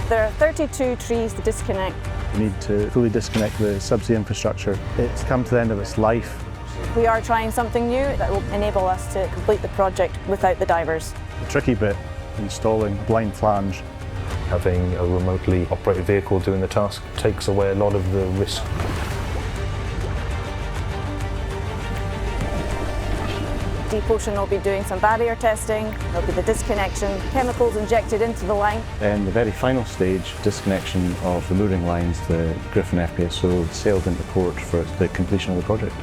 There are 32 trees to disconnect. We need to fully disconnect the subsea infrastructure. It's come to the end of its life. We are trying something new that will enable us to complete the project without the divers. The tricky bit, installing blind flange. Having a remotely operated vehicle doing the task takes away a lot of the risk. DeepOcean will be doing some barrier testing, there'll be the disconnection, chemicals injected into the line. In the very final stage, disconnection of the mooring lines, the Gryphon FPSO sailed into port for the completion of the project.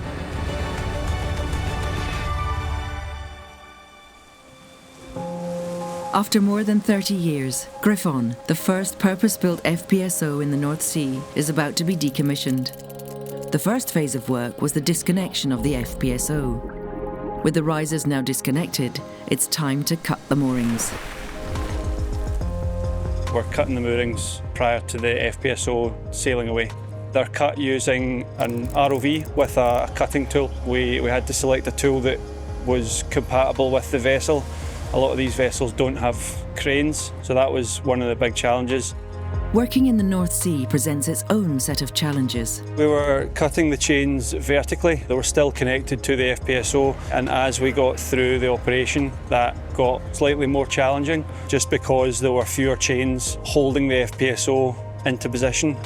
After more than 30 years, Gryphon, the first purpose-built FPSO in the North Sea, is about to be decommissioned. The first phase of work was the disconnection of the FPSO. With the risers now disconnected, it's time to cut the moorings. We're cutting the moorings prior to the FPSO sailing away. They're cut using an ROV with a cutting tool. We had to select a tool that was compatible with the vessel. A lot of these vessels don't have cranes, so that was one of the big challenges. Working in the North Sea presents its own set of challenges. We were cutting the chains vertically. They were still connected to the FPSO, and as we got through the operation, that got slightly more challenging, just because there were fewer chains holding the FPSO into position.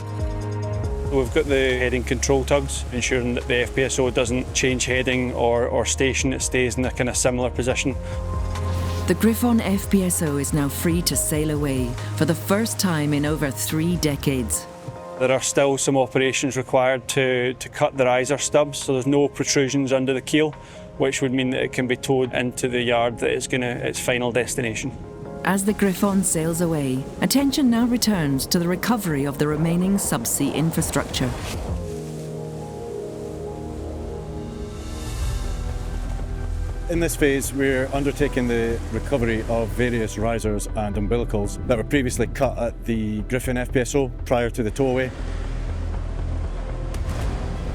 We've got the heading control tugs, ensuring that the FPSO doesn't change heading or station, it stays in a kind of similar position. The Gryphon FPSO is now free to sail away for the first time in over 3 decades. There are still some operations required to cut the riser stubs, so there's no protrusions under the keel, which would mean that it can be towed into the yard that is its final destination. As the Gryphon sails away, attention now returns to the recovery of the remaining subsea infrastructure. In this phase, we're undertaking the recovery of various risers and umbilicals that were previously cut at the Gryphon FPSO prior to the towaway.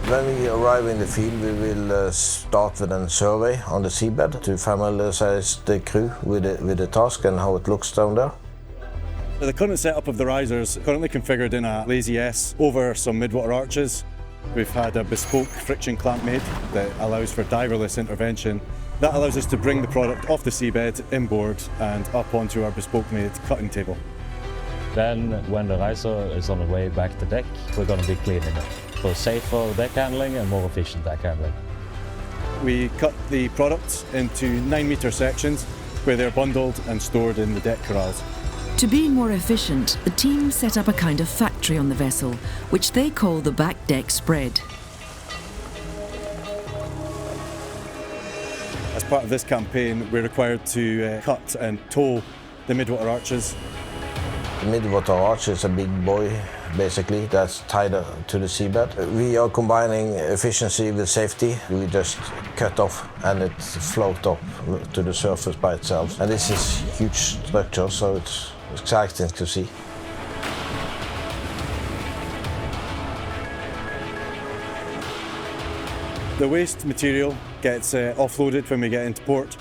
When we arrive in the field, we will start with a survey on the seabed to familiarize the crew with the task and how it looks down there. The current setup of the risers currently configured in a Lazy S over some midwater arches. We've had a bespoke friction clamp made that allows for diverless intervention. That allows us to bring the product off the seabed, inboard and up onto our bespoke made cutting table. Then when the riser is on the way back to deck, we're going to be cleaning it for safer deck handling and more efficient deck handling. We cut the products into 9-metre sections where they're bundled and stored in the deck corrals. To be more efficient, the team set up a kind of factory on the vessel, which they call the back deck spread. As part of this campaign, we're required to cut and tow the midwater arches. The midwater arch is a big buoy, basically, that's tied to the seabed. We are combining efficiency with safety. We just cut off and it floats up to the surface by itself. And this is a huge structure, so it's exciting to see. The waste material gets offloaded when we get into port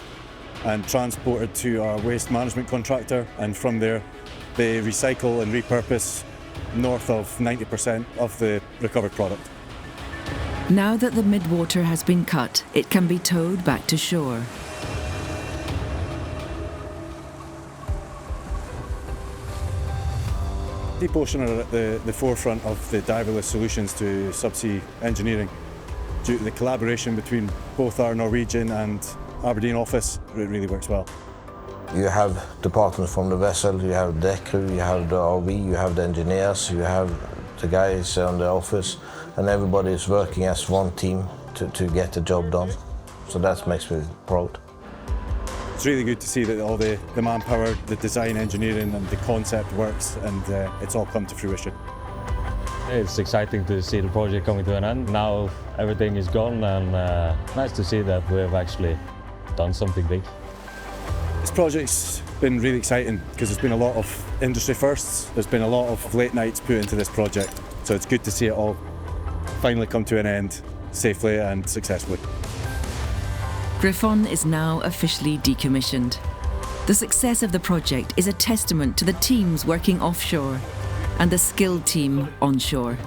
and transported to our waste management contractor, and from there they recycle and repurpose north of 90% of the recovered product. Now that the midwater has been cut, it can be towed back to shore. DeepOcean are at the forefront of the diverless solutions to subsea engineering. Due to the collaboration between both our Norwegian and Aberdeen office, it really works well. You have departments from the vessel, you have the deck crew, you have the RV, you have the engineers, you have the guys on the office, and everybody is working as one team to get the job done. So that makes me proud. It's really good to see that all the manpower, the design engineering and the concept works, and it's all come to fruition. It's exciting to see the project coming to an end. Now everything is gone, and nice to see that we have actually done something big. This project's been really exciting because there's been a lot of industry firsts. There's been a lot of late nights put into this project, so it's good to see it all finally come to an end safely and successfully. Gryphon is now officially decommissioned. The success of the project is a testament to the teams working offshore and the skilled team onshore.